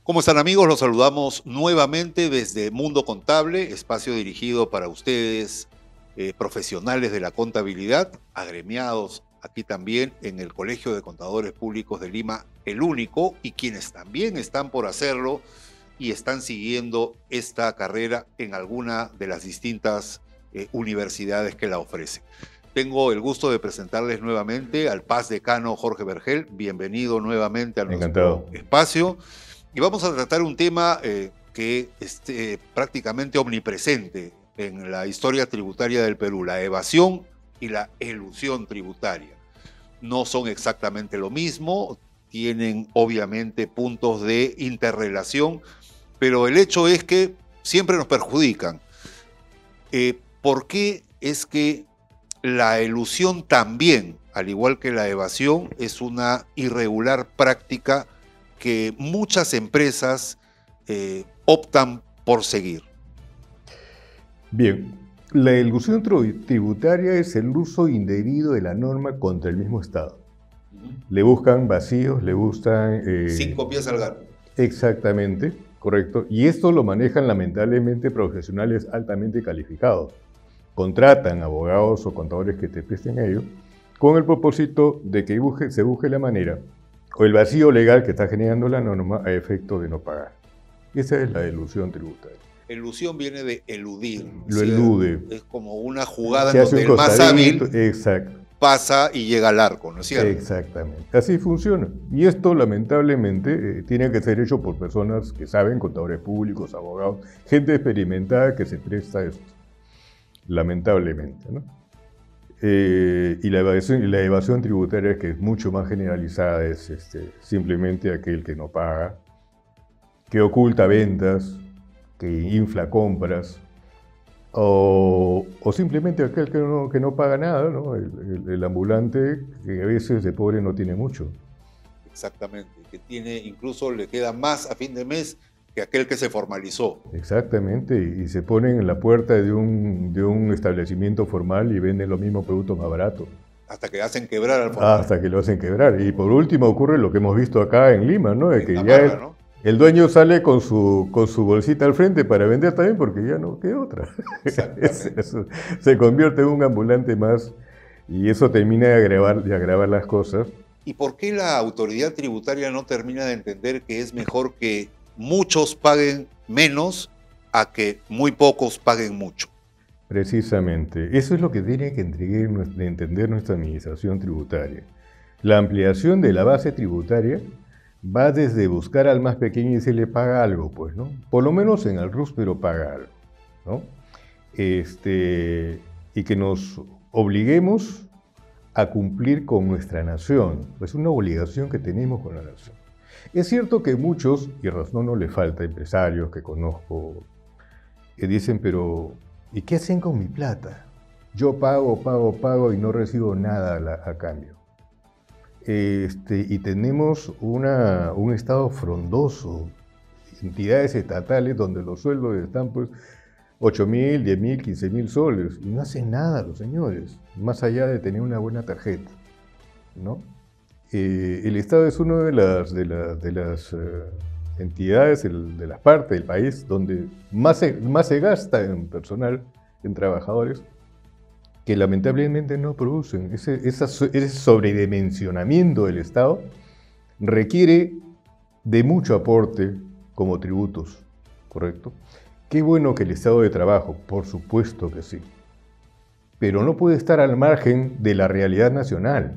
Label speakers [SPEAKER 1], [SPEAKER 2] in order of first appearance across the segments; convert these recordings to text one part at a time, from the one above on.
[SPEAKER 1] ¿Cómo están, amigos? Los saludamos nuevamente desde Mundo Contable, espacio dirigido para ustedes, profesionales de la contabilidad, agremiados aquí también en el Colegio de Contadores Públicos de Lima, el único, y quienes también están por hacerlo y están siguiendo esta carrera en alguna de las distintas universidades que la ofrecen. Tengo el gusto de presentarles nuevamente al Paz Decano Jorge Vergel. Bienvenido nuevamente a
[SPEAKER 2] Encantado.
[SPEAKER 1] nuestro espacio. Y vamos a tratar un tema que es prácticamente omnipresente en la historia tributaria del Perú, la evasión y la elusión tributaria. No son exactamente lo mismo, tienen obviamente puntos de interrelación, pero el hecho es que siempre nos perjudican. ¿Por qué es que la elusión también, al igual que la evasión, es una irregular práctica que muchas empresas optan por seguir?
[SPEAKER 2] Bien, la elusión tributaria es el uso indebido de la norma contra el mismo Estado. Le buscan vacíos, le buscan...
[SPEAKER 1] 5 pies al gato.
[SPEAKER 2] Exactamente, correcto. Y esto lo manejan lamentablemente profesionales altamente calificados. Contratan abogados o contadores que te presten a ello con el propósito de que se busque la manera o el vacío legal que está generando la norma a efecto de no pagar. Esa es la elusión tributaria.
[SPEAKER 1] Elusión viene de eludir.
[SPEAKER 2] Lo elude.
[SPEAKER 1] Es como una jugada
[SPEAKER 2] Se
[SPEAKER 1] en
[SPEAKER 2] hace
[SPEAKER 1] donde
[SPEAKER 2] un
[SPEAKER 1] el más hábil
[SPEAKER 2] exacto.
[SPEAKER 1] pasa y llega al arco, ¿no es cierto?
[SPEAKER 2] Exactamente. Así funciona. Y esto, lamentablemente, tiene que ser hecho por personas que saben, contadores públicos, abogados, gente experimentada que se presta a esto. Lamentablemente, ¿no? Y la evasión tributaria, que es mucho más generalizada, es simplemente aquel que no paga, que oculta ventas, que infla compras, o simplemente aquel que no paga nada, ¿no? El ambulante, que a veces de pobre no tiene mucho.
[SPEAKER 1] Exactamente, que incluso le queda más a fin de mes que aquel que se formalizó.
[SPEAKER 2] Exactamente, y se ponen en la puerta de un establecimiento formal y venden los mismos productos más baratos.
[SPEAKER 1] Hasta que hacen quebrar al formal.
[SPEAKER 2] Hasta que lo hacen quebrar. Y por último ocurre lo que hemos visto acá en Lima, ¿no? De que
[SPEAKER 1] Navarra,
[SPEAKER 2] ya
[SPEAKER 1] ¿no?
[SPEAKER 2] el dueño sale con su bolsita al frente para vender también porque ya no queda otra. Eso se convierte en un ambulante más y eso termina de agravar las cosas.
[SPEAKER 1] ¿Y por qué la autoridad tributaria no termina de entender que es mejor que muchos paguen menos a que muy pocos paguen mucho?
[SPEAKER 2] Precisamente, eso es lo que tiene que entender nuestra administración tributaria. La ampliación de la base tributaria va desde buscar al más pequeño y se le paga algo, pues, ¿no? Por lo menos en el RUS, pero paga algo, ¿no? Y que nos obliguemos a cumplir con nuestra nación. Es una obligación que tenemos con la nación. Es cierto que muchos, y razón no le falta, empresarios que conozco, que dicen, pero ¿y qué hacen con mi plata? Yo pago y no recibo nada a cambio. Y tenemos un Estado frondoso, entidades estatales donde los sueldos están pues 8.000, 10.000, 15.000 soles, y no hacen nada los señores, más allá de tener una buena tarjeta, ¿no? El Estado es una de las entidades, de las partes del país donde más se gasta en personal, en trabajadores, que lamentablemente no producen. Ese sobredimensionamiento del Estado requiere de mucho aporte como tributos, ¿correcto? Qué bueno que el Estado de trabajo, por supuesto que sí, pero no puede estar al margen de la realidad nacional.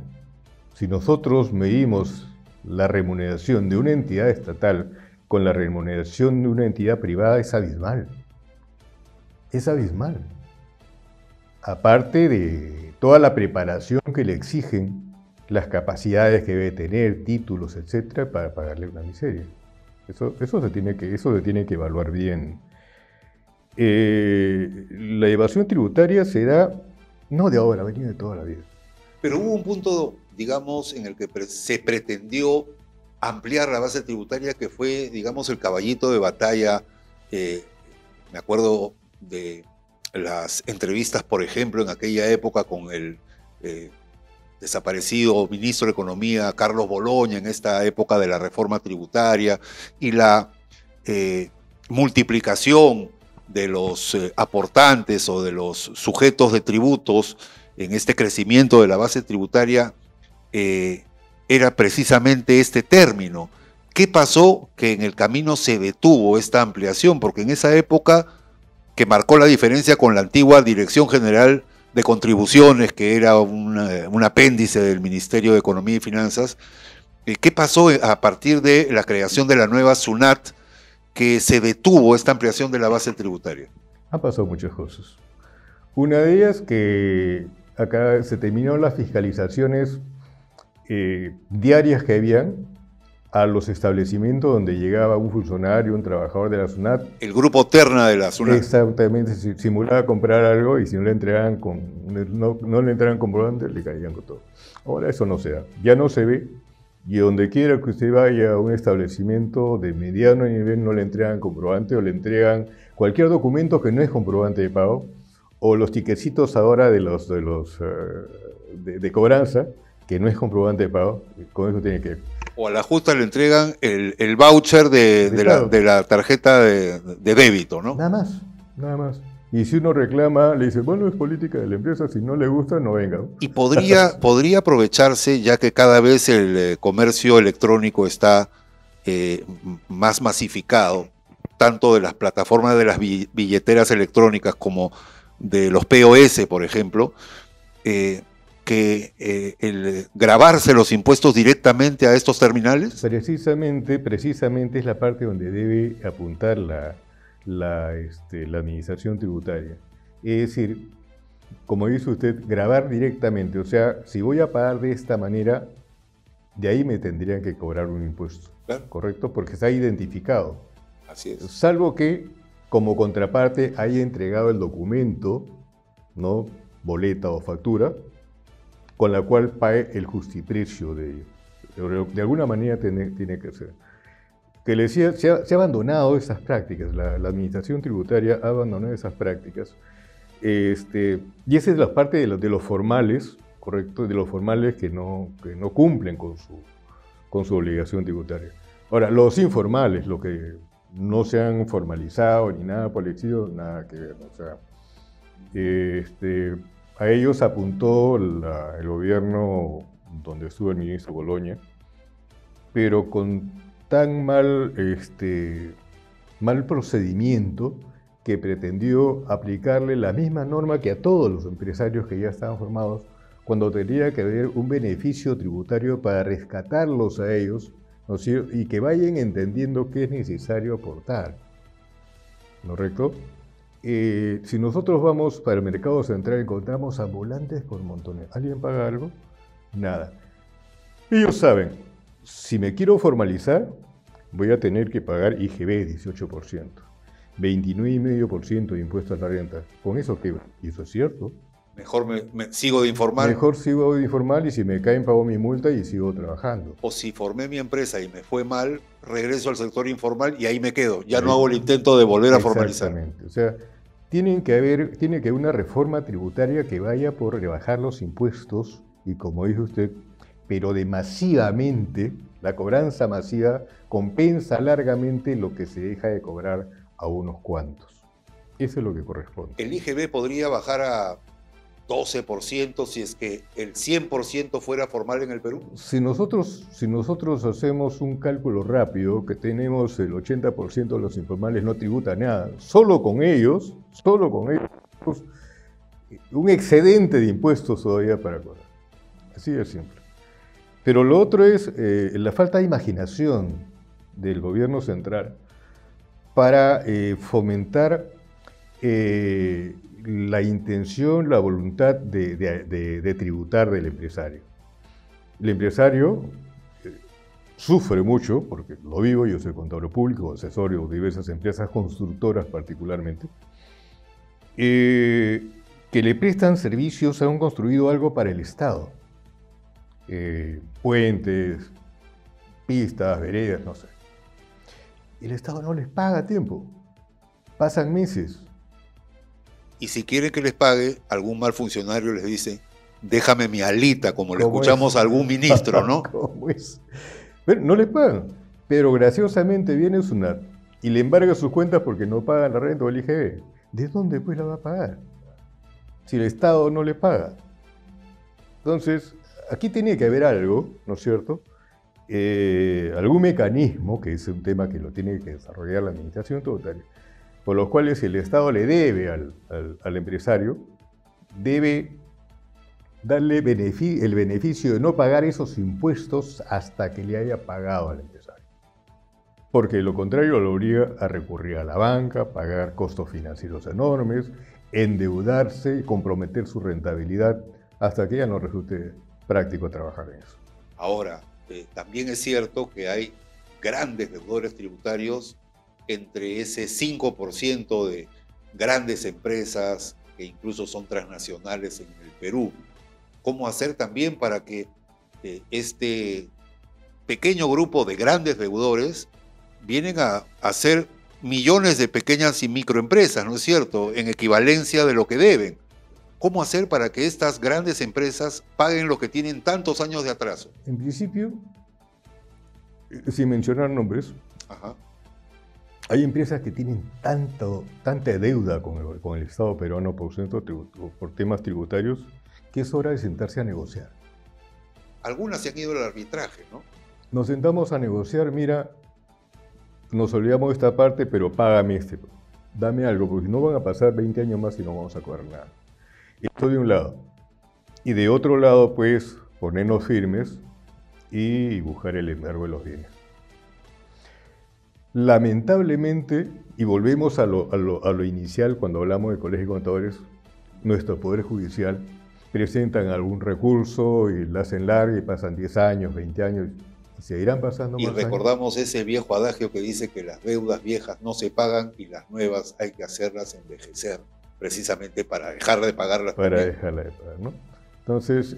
[SPEAKER 2] Si nosotros medimos la remuneración de una entidad estatal con la remuneración de una entidad privada, es abismal. Es abismal. Aparte de toda la preparación que le exigen, las capacidades que debe tener, títulos, etcétera, para pagarle una miseria. Eso se tiene que evaluar bien. La evasión tributaria se da, no de ahora, ha venido de toda la vida.
[SPEAKER 1] Pero hubo un punto, digamos, en el que se pretendió ampliar la base tributaria, que fue, digamos, el caballito de batalla. Me acuerdo de las entrevistas, por ejemplo, en aquella época con el desaparecido ministro de Economía, Carlos Boloña, en esta época de la reforma tributaria, y la multiplicación de los aportantes o de los sujetos de tributos en este crecimiento de la base tributaria era precisamente este término. ¿Qué pasó? Que en el camino se detuvo esta ampliación, porque en esa época que marcó la diferencia con la antigua Dirección General de Contribuciones, que era un apéndice del Ministerio de Economía y Finanzas, ¿qué pasó a partir de la creación de la nueva SUNAT, que se detuvo esta ampliación de la base tributaria?
[SPEAKER 2] Han pasado muchas cosas. Una de ellas que acá se terminaron las fiscalizaciones diarias que habían a los establecimientos donde llegaba un funcionario, un trabajador de la SUNAT.
[SPEAKER 1] El grupo terna de la SUNAT.
[SPEAKER 2] Exactamente, simulaba comprar algo y si no le entregaban no le entregaban comprobante, le caían con todo. Ahora eso no se da, ya no se ve, y donde quiera que usted vaya a un establecimiento de mediano nivel no le entregan comprobante o le entregan cualquier documento que no es comprobante de pago, o los tiquecitos ahora de cobranza, que no es comprobante de pago, con eso tiene que ver.
[SPEAKER 1] O a la justa le entregan el voucher de la tarjeta de débito, ¿no?
[SPEAKER 2] Nada más, nada más. Y si uno reclama, le dice, bueno, es política de la empresa, si no le gusta, no venga.
[SPEAKER 1] Y podría aprovecharse, ya que cada vez el comercio electrónico está más masificado, tanto de las plataformas de las billeteras electrónicas como de los POS, por ejemplo, que el grabarse los impuestos directamente a estos terminales?
[SPEAKER 2] Precisamente es la parte donde debe apuntar la administración tributaria. Es decir, como dice usted, grabar directamente. O sea, si voy a pagar de esta manera, de ahí me tendrían que cobrar un impuesto. Claro. ¿Correcto? Porque está identificado.
[SPEAKER 1] Así es.
[SPEAKER 2] Salvo que, como contraparte, haya entregado el documento, ¿no? Boleta o factura, con la cual pague el justiprecio de ello. Pero de alguna manera tiene que ser. Que le decía, se ha abandonado esas prácticas, la administración tributaria ha abandonado esas prácticas. Y esa es la parte de los formales, correcto, de los formales que no cumplen con su obligación tributaria. Ahora, los informales, lo que no se han formalizado ni nada por el estilo, nada que ver. O sea, a ellos apuntó el gobierno donde estuvo el ministro Boloña, pero con tan mal procedimiento que pretendió aplicarle la misma norma que a todos los empresarios que ya estaban formados, cuando tendría que haber un beneficio tributario para rescatarlos a ellos, ¿no es cierto? Y que vayan entendiendo qué es necesario aportar, ¿no es correcto? Si nosotros vamos para el mercado central, encontramos ambulantes por montones. ¿Alguien paga algo? Nada. Ellos saben, si me quiero formalizar, voy a tener que pagar IGB 18%, 29,5% de impuesto a la renta. ¿Con eso qué? ¿Y eso es cierto?
[SPEAKER 1] Mejor me sigo de informal.
[SPEAKER 2] Mejor sigo de informal y si me caen pago mi multa y sigo trabajando.
[SPEAKER 1] O si formé mi empresa y me fue mal, regreso al sector informal y ahí me quedo. Ya no hago el intento de volver a formalizar.
[SPEAKER 2] Exactamente. O sea, tiene que haber una reforma tributaria que vaya por rebajar los impuestos y, como dice usted, pero de masivamente, la cobranza masiva compensa largamente lo que se deja de cobrar a unos cuantos. Eso es lo que corresponde.
[SPEAKER 1] El IGB podría bajar a 12% si es que el 100% fuera formal en el Perú.
[SPEAKER 2] Si nosotros hacemos un cálculo rápido, que tenemos el 80% de los informales no tributan nada, solo con ellos, un excedente de impuestos todavía para cobrar. Así de simple. Pero lo otro es la falta de imaginación del gobierno central para fomentar la intención, la voluntad de tributar del empresario. El empresario sufre mucho, porque lo vivo, yo soy contador público, asesorio de diversas empresas constructoras particularmente, que le prestan servicios, han construido algo para el Estado. Puentes, pistas, veredas, no sé. El Estado no les paga a tiempo. Pasan meses.
[SPEAKER 1] Y si quieren que les pague, algún mal funcionario les dice, déjame mi alita, como le escuchamos a algún ministro, ¿no?
[SPEAKER 2] ¿Cómo es? Bueno, no les pagan. Pero graciosamente viene SUNAT, y le embarga sus cuentas porque no pagan la renta o el IGB. ¿De dónde pues la va a pagar? Si el Estado no le paga. Entonces, aquí tiene que haber algo, ¿no es cierto? Algún mecanismo, que es un tema que lo tiene que desarrollar la administración tributaria, por los cuales el Estado le debe al empresario, debe darle el beneficio de no pagar esos impuestos hasta que le haya pagado al empresario. Porque lo contrario lo obliga a recurrir a la banca, pagar costos financieros enormes, endeudarse y comprometer su rentabilidad hasta que ya no resulte práctico trabajar en eso.
[SPEAKER 1] Ahora, también es cierto que hay grandes deudores tributarios entre ese 5% de grandes empresas que incluso son transnacionales en el Perú. ¿Cómo hacer también para que este pequeño grupo de grandes deudores vienen a hacer millones de pequeñas y microempresas, ¿no es cierto?, en equivalencia de lo que deben? ¿Cómo hacer para que estas grandes empresas paguen lo que tienen tantos años de atraso?
[SPEAKER 2] En principio, sin mencionar nombres,
[SPEAKER 1] Ajá.
[SPEAKER 2] hay empresas que tienen tanta deuda con el Estado peruano por temas tributarios que es hora de sentarse a negociar.
[SPEAKER 1] Algunas se han ido al arbitraje, ¿no?
[SPEAKER 2] Nos sentamos a negociar, mira, nos olvidamos de esta parte, pero págame dame algo, porque no van a pasar 20 años más y no vamos a cobrar nada. Esto de un lado. Y de otro lado, pues, ponernos firmes y buscar el embargo de los bienes. Lamentablemente, y volvemos a lo inicial cuando hablamos del Colegio de Contadores, nuestro Poder Judicial presentan algún recurso y la hacen larga y pasan 10 años, 20 años, y se irán pasando
[SPEAKER 1] Y
[SPEAKER 2] más
[SPEAKER 1] recordamos
[SPEAKER 2] años.
[SPEAKER 1] ese viejo adagio que dice que las deudas viejas no se pagan y las nuevas hay que hacerlas envejecer, precisamente para dejar de pagarlas.
[SPEAKER 2] Para
[SPEAKER 1] también.
[SPEAKER 2] dejarla de pagar, ¿no? Entonces,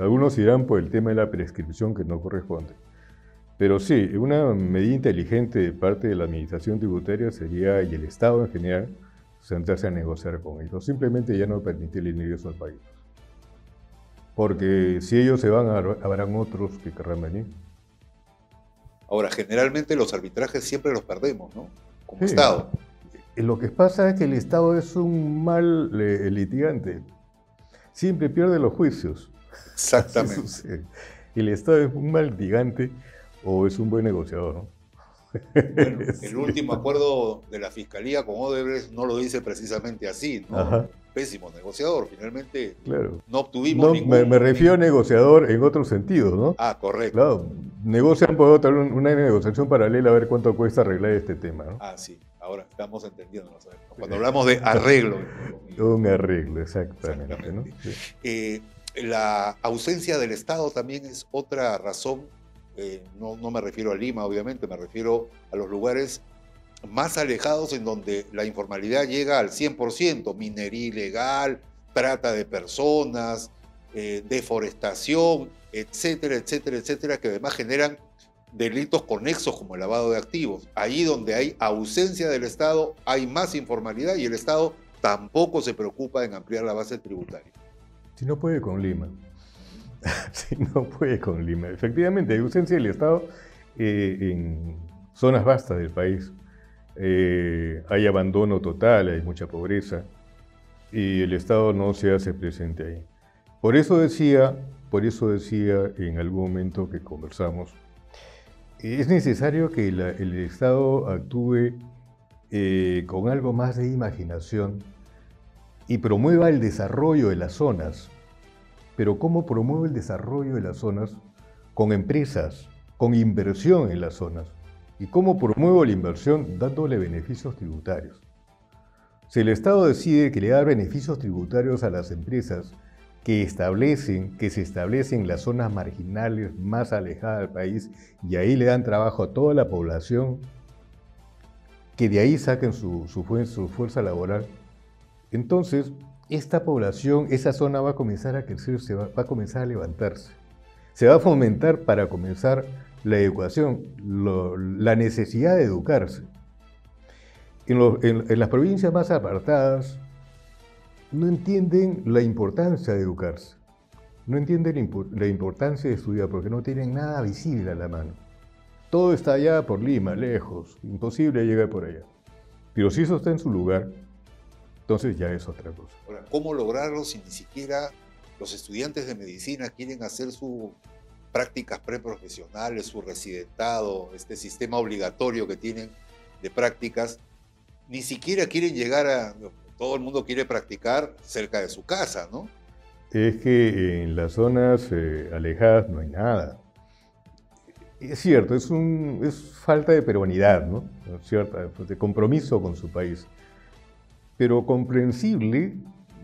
[SPEAKER 2] algunos irán por el tema de la prescripción que no corresponde. Pero sí, una medida inteligente de parte de la administración tributaria sería, y el Estado en general, sentarse a negociar con ellos. Simplemente ya no permitir el ingreso al país. Porque si ellos se van, habrán otros que querrán venir.
[SPEAKER 1] Ahora, generalmente los arbitrajes siempre los perdemos, ¿no? Como
[SPEAKER 2] Sí.
[SPEAKER 1] Estado.
[SPEAKER 2] Lo que pasa es que el Estado es un mal litigante. Siempre pierde los juicios.
[SPEAKER 1] Exactamente.
[SPEAKER 2] Así sucede. El Estado es un mal litigante o es un buen negociador, ¿no?
[SPEAKER 1] Bueno,
[SPEAKER 2] Sí.
[SPEAKER 1] el último acuerdo de la Fiscalía con Odebrecht no lo dice precisamente así, ¿no?
[SPEAKER 2] Ajá.
[SPEAKER 1] Pésimo negociador, finalmente
[SPEAKER 2] Claro.
[SPEAKER 1] no obtuvimos
[SPEAKER 2] No,
[SPEAKER 1] ningún...
[SPEAKER 2] me refiero a negociador en otro sentido, ¿no?
[SPEAKER 1] Ah, correcto.
[SPEAKER 2] Claro, negocian por una negociación paralela a ver cuánto cuesta arreglar este tema, ¿no?
[SPEAKER 1] Ah, sí, ahora estamos entendiendo. Cuando hablamos de arreglo.
[SPEAKER 2] Un arreglo, exactamente, ¿no? Sí.
[SPEAKER 1] La ausencia del Estado también es otra razón. No me refiero a Lima, obviamente, me refiero a los lugares más alejados en donde la informalidad llega al 100%, minería ilegal, trata de personas, deforestación, etcétera, etcétera, etcétera, que además generan delitos conexos como el lavado de activos. Ahí donde hay ausencia del Estado hay más informalidad y el Estado tampoco se preocupa en ampliar la base tributaria.
[SPEAKER 2] Si no puede con Lima. Si no puede con Lima. Efectivamente, hay ausencia del Estado en zonas vastas del país. Hay abandono total, hay mucha pobreza y el Estado no se hace presente ahí. Por eso decía en algún momento que conversamos, es necesario que el Estado actúe con algo más de imaginación y promueva el desarrollo de las zonas. Pero ¿cómo promueve el desarrollo de las zonas? Con empresas, con inversión en las zonas. ¿Y cómo promuevo la inversión? Dándole beneficios tributarios. Si el Estado decide que le da beneficios tributarios a las empresas que se establecen en las zonas marginales más alejadas del país y ahí le dan trabajo a toda la población, que de ahí saquen su fuerza laboral, entonces esta población, esa zona va a comenzar a crecer, va a comenzar a levantarse. Se va a fomentar para comenzar la educación, la necesidad de educarse. En las provincias más apartadas no entienden la importancia de educarse, no entienden la importancia de estudiar porque no tienen nada visible a la mano. Todo está allá por Lima, lejos, imposible llegar por allá. Pero si eso está en su lugar, entonces ya es otra cosa.
[SPEAKER 1] Ahora, ¿cómo lograrlo si ni siquiera los estudiantes de medicina quieren hacer sus prácticas preprofesionales, su residentado, este sistema obligatorio que tienen de prácticas? Ni siquiera quieren llegar a... Todo el mundo quiere practicar cerca de su casa, ¿no?
[SPEAKER 2] Es que en las zonas alejadas no hay nada. Es cierto, es falta de peruanidad, ¿no? Es cierto, de compromiso con su país. Pero comprensible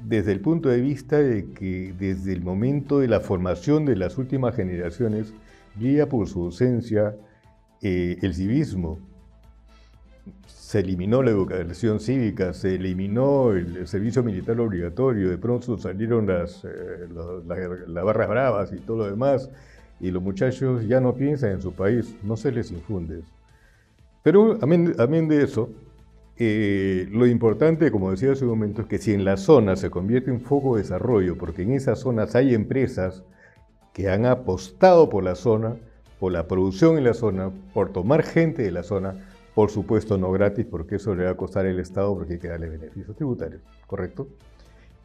[SPEAKER 2] desde el punto de vista de que desde el momento de la formación de las últimas generaciones, guía por su ausencia el civismo. Se eliminó la educación cívica, se eliminó el servicio militar obligatorio, de pronto salieron las barras bravas y todo lo demás, y los muchachos ya no piensan en su país, no se les infunde eso. Pero amén de eso, lo importante, como decía hace un momento, es que si en la zona se convierte en foco de desarrollo, porque en esas zonas hay empresas que han apostado por la zona, por la producción en la zona, por tomar gente de la zona, por supuesto no gratis, porque eso le va a costar al Estado, porque hay que darle beneficios tributarios, ¿correcto?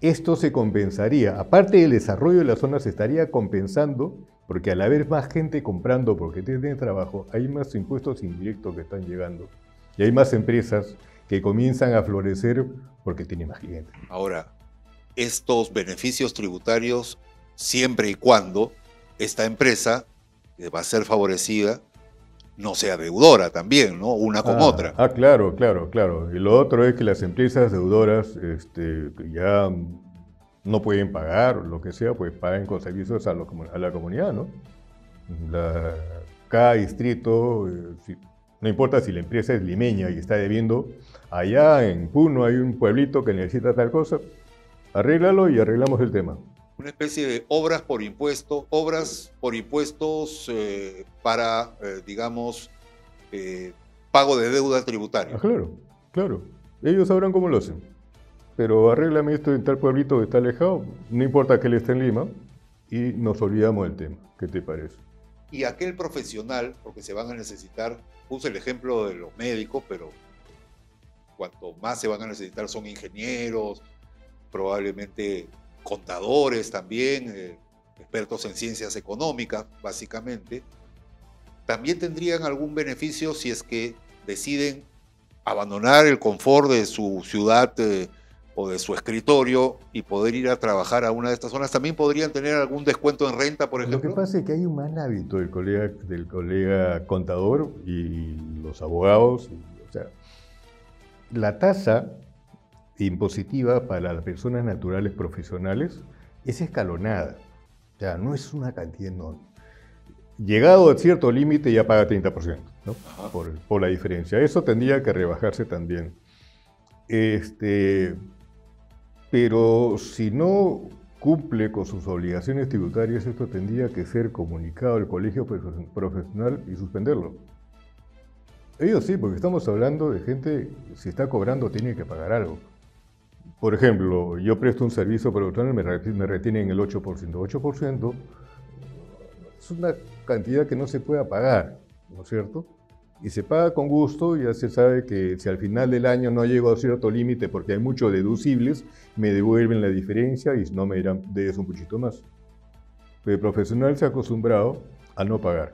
[SPEAKER 2] Esto se compensaría, aparte del desarrollo de la zona, se estaría compensando, porque al haber más gente comprando porque tienen trabajo, hay más impuestos indirectos que están llegando, y hay más empresas que comienzan a florecer porque tienen más clientes.
[SPEAKER 1] Ahora, estos beneficios tributarios, siempre y cuando esta empresa, que va a ser favorecida, no sea deudora también, ¿no? Una con otra.
[SPEAKER 2] Claro, claro, claro. Y lo otro es que las empresas deudoras que ya no pueden pagar, lo que sea, pues paguen con servicios a la comunidad, ¿no? Cada distrito, no importa si la empresa es limeña y está debiendo, allá en Puno hay un pueblito que necesita tal cosa, arréglalo y arreglamos el tema.
[SPEAKER 1] Una especie de obras por impuestos para, digamos, pago de deuda tributaria.
[SPEAKER 2] Claro, claro. Ellos sabrán cómo lo hacen. Pero arréglame esto en tal pueblito que está alejado, no importa que él esté en Lima, y nos olvidamos del tema. ¿Qué te parece?
[SPEAKER 1] Y aquel profesional, porque se van a necesitar, puse el ejemplo de los médicos, pero cuanto más se van a necesitar son ingenieros, probablemente contadores también, expertos en ciencias económicas, básicamente, también tendrían algún beneficio si es que deciden abandonar el confort de su ciudad o de su escritorio y poder ir a trabajar a una de estas zonas. También podrían tener algún descuento en renta, por ejemplo.
[SPEAKER 2] Lo que pasa es que hay un mal hábito del colega contador y los abogados. O sea, la tasa impositiva para las personas naturales profesionales es escalonada. O sea, no es una cantidad enorme. Llegado a cierto límite ya paga 30%, ¿no? Por la diferencia. Eso tendría que rebajarse también. Pero si no cumple con sus obligaciones tributarias, esto tendría que ser comunicado al colegio profesional y suspenderlo. Ellos sí, porque estamos hablando de gente, si está cobrando, tiene que pagar algo. Por ejemplo, yo presto un servicio profesional y me retienen el 8%. 8% es una cantidad que no se puede pagar, ¿no es cierto? Y se paga con gusto, ya se sabe que si al final del año no llego a cierto límite porque hay muchos deducibles, me devuelven la diferencia y no me dirán, debes un poquito más. Pero el profesional se ha acostumbrado a no pagar,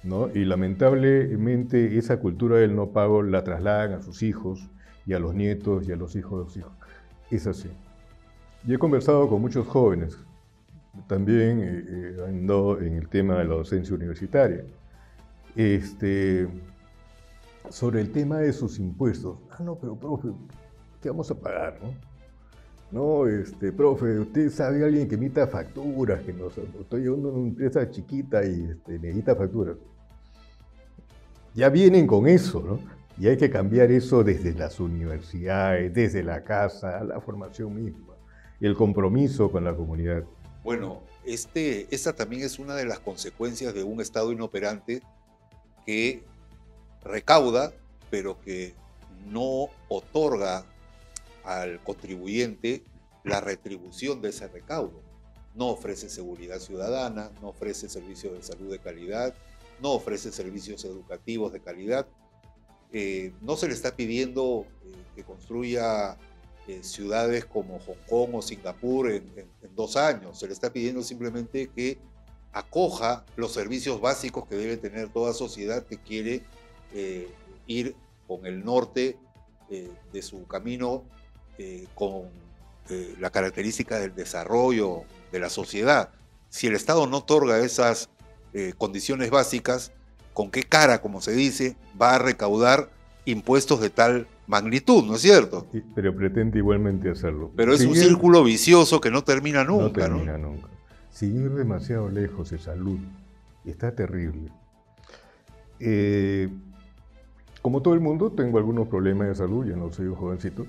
[SPEAKER 2] ¿no? Y lamentablemente esa cultura del no pago la trasladan a sus hijos y a los nietos y a los hijos de los hijos. Es así. Y he conversado con muchos jóvenes, también ando en el tema de la docencia universitaria, sobre el tema de sus impuestos. No, pero profe, ¿qué vamos a pagar, no? No, profe, usted sabe alguien que emita facturas, que estoy llevando una empresa chiquita y necesita facturas. Ya vienen con eso, ¿no? Y hay que cambiar eso desde las universidades, desde la casa, la formación misma, el compromiso con la comunidad.
[SPEAKER 1] Bueno, esta también es una de las consecuencias de un Estado inoperante que recauda, pero que no otorga al contribuyente la retribución de ese recaudo. No ofrece seguridad ciudadana, no ofrece servicios de salud de calidad, no ofrece servicios educativos de calidad. No se le está pidiendo que construya ciudades como Hong Kong o Singapur en 2 años. Se le está pidiendo simplemente que acoja los servicios básicos que debe tener toda sociedad que quiere ir con el norte de su camino, con la característica del desarrollo de la sociedad. Si el Estado no otorga esas condiciones básicas, ¿con qué cara, como se dice, va a recaudar impuestos de tal magnitud, ¿no es cierto?
[SPEAKER 2] Pero pretende igualmente hacerlo.
[SPEAKER 1] Pero es un círculo vicioso que no termina nunca.
[SPEAKER 2] No termina nunca. Seguir demasiado lejos de salud está terrible. Como todo el mundo, tengo algunos problemas de salud, ya no soy un jovencito,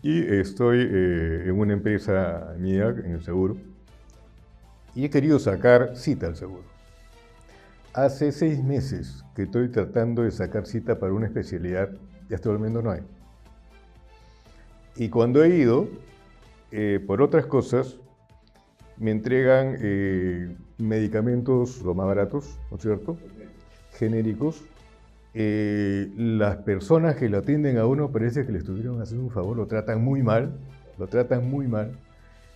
[SPEAKER 2] y estoy en una empresa mía, en el seguro, y he querido sacar cita al seguro. Hace 6 meses que estoy tratando de sacar cita para una especialidad y hasta el momento no hay. Y cuando he ido, por otras cosas, me entregan medicamentos lo más baratos, ¿no es cierto? Genéricos. Las personas que lo atienden a uno parece que le estuvieron haciendo un favor, lo tratan muy mal,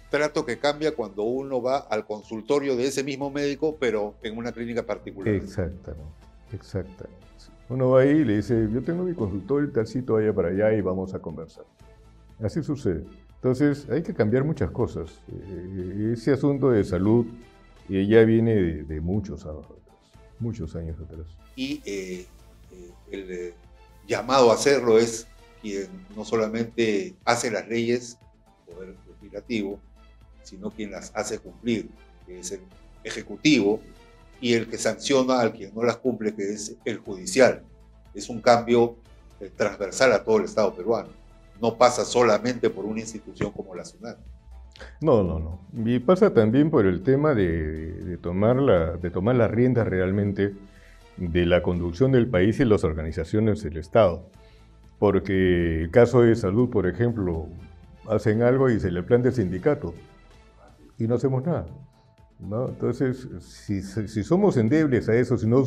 [SPEAKER 1] Trato que cambia cuando uno va al consultorio de ese mismo médico, pero en una clínica particular.
[SPEAKER 2] Exactamente. Uno va ahí y le dice, yo tengo mi consultorio, tal sitio, vaya para allá y vamos a conversar. Así sucede. Entonces hay que cambiar muchas cosas. Ese asunto de salud ya viene de muchos años atrás.
[SPEAKER 1] Y el llamado a hacerlo es quien no solamente hace las leyes, el Poder Legislativo, sino quien las hace cumplir, que es el Ejecutivo, y el que sanciona al quien no las cumple, que es el Judicial. Es un cambio transversal a todo el Estado peruano. No pasa solamente por una institución como la SUNAT.
[SPEAKER 2] No. Y pasa también por el tema de tomar las riendas realmente de la conducción del país y las organizaciones del Estado. Porque el caso de salud, por ejemplo, hacen algo y se le plantea el sindicato y no hacemos nada, ¿no? Entonces, si somos endebles a eso, si no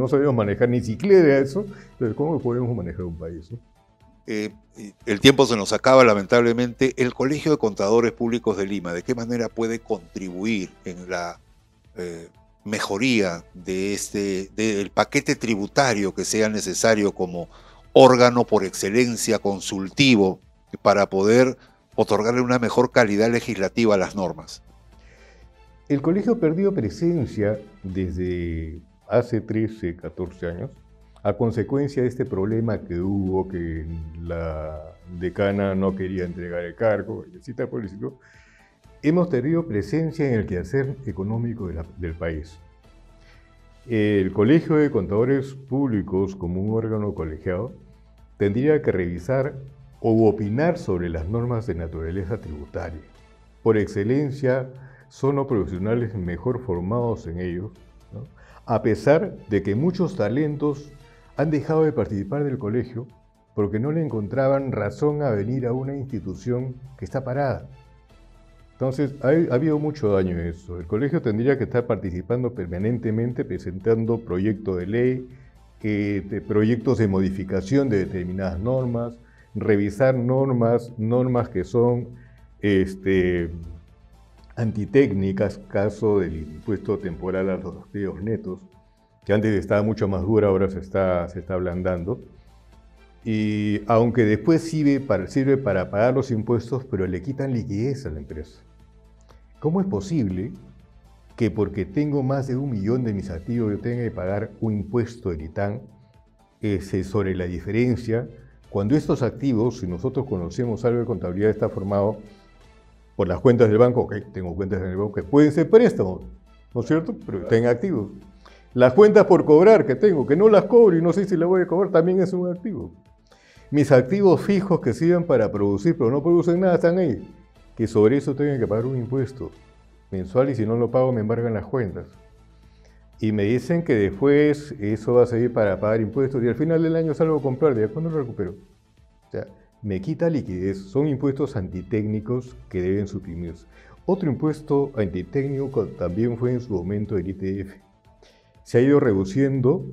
[SPEAKER 2] sabemos manejar ni siquiera eso, entonces ¿cómo podemos manejar un país, ¿no?
[SPEAKER 1] El tiempo se nos acaba, lamentablemente. El Colegio de Contadores Públicos de Lima, ¿de qué manera puede contribuir en la mejoría del paquete tributario que sea necesario como órgano por excelencia consultivo para poder otorgarle una mejor calidad legislativa a las normas?
[SPEAKER 2] El colegio perdió presencia desde hace 13, 14 años, a consecuencia de este problema que hubo, que la decana no quería entregar el cargo, y cita político. Hemos tenido presencia en el quehacer económico del país. El Colegio de Contadores Públicos, como un órgano colegiado, tendría que revisar o opinar sobre las normas de naturaleza tributaria. Por excelencia, son los profesionales mejor formados en ellos, ¿no? A pesar de que muchos talentos han dejado de participar del colegio porque no le encontraban razón a venir a una institución que está parada. Entonces, ha habido mucho daño en eso. El colegio tendría que estar participando permanentemente, presentando proyectos de ley, proyectos de modificación de determinadas normas, revisar normas que son antitécnicas, caso del impuesto temporal a los activos netos, que antes estaba mucho más dura, ahora se está ablandando. Y aunque después sirve para pagar los impuestos, pero le quitan liquidez a la empresa. ¿Cómo es posible que porque tengo más de 1 millón de mis activos yo tenga que pagar un impuesto del ITAN sobre la diferencia, cuando estos activos, si nosotros conocemos algo de contabilidad, está formado por las cuentas del banco? Ok, tengo cuentas en el banco que pueden ser préstamos, ¿no es cierto? Pero tengo activos. Las cuentas por cobrar que tengo, que no las cobro y no sé si las voy a cobrar, también es un activo. Mis activos fijos que sirven para producir, pero no producen nada, están ahí. Que sobre eso tengo que pagar un impuesto mensual y si no lo pago me embargan las cuentas. Y me dicen que después eso va a servir para pagar impuestos y al final del año salgo a comprar, ¿de cuándo lo recupero? O sea, me quita liquidez. Son impuestos antitécnicos que deben suprimirse. Otro impuesto antitécnico también fue en su momento el ITF. se ha ido reduciendo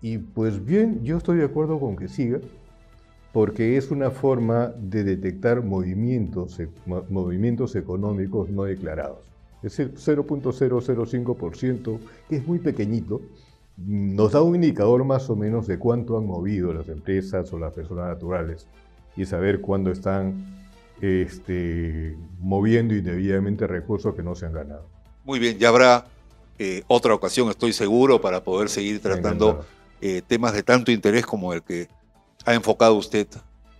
[SPEAKER 2] y pues bien, yo estoy de acuerdo con que siga, porque es una forma de detectar movimientos económicos no declarados. Es el 0.005%, que es muy pequeñito, nos da un indicador más o menos de cuánto han movido las empresas o las personas naturales y saber cuándo están moviendo indebidamente recursos que no se han ganado.
[SPEAKER 1] Muy bien, ya habrá otra ocasión, estoy seguro, para poder seguir tratando temas de tanto interés como el que ha enfocado usted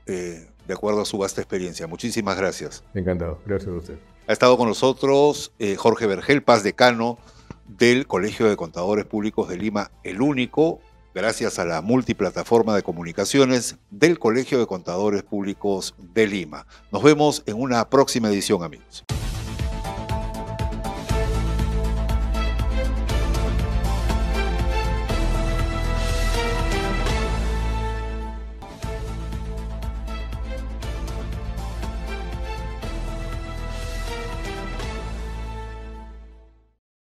[SPEAKER 1] de acuerdo a su vasta experiencia. Muchísimas gracias.
[SPEAKER 2] Encantado, gracias a usted.
[SPEAKER 1] Ha estado con nosotros Jorge Vergel, Paz Decano del Colegio de Contadores Públicos de Lima, el único, gracias a la multiplataforma de comunicaciones del Colegio de Contadores Públicos de Lima. Nos vemos en una próxima edición, amigos.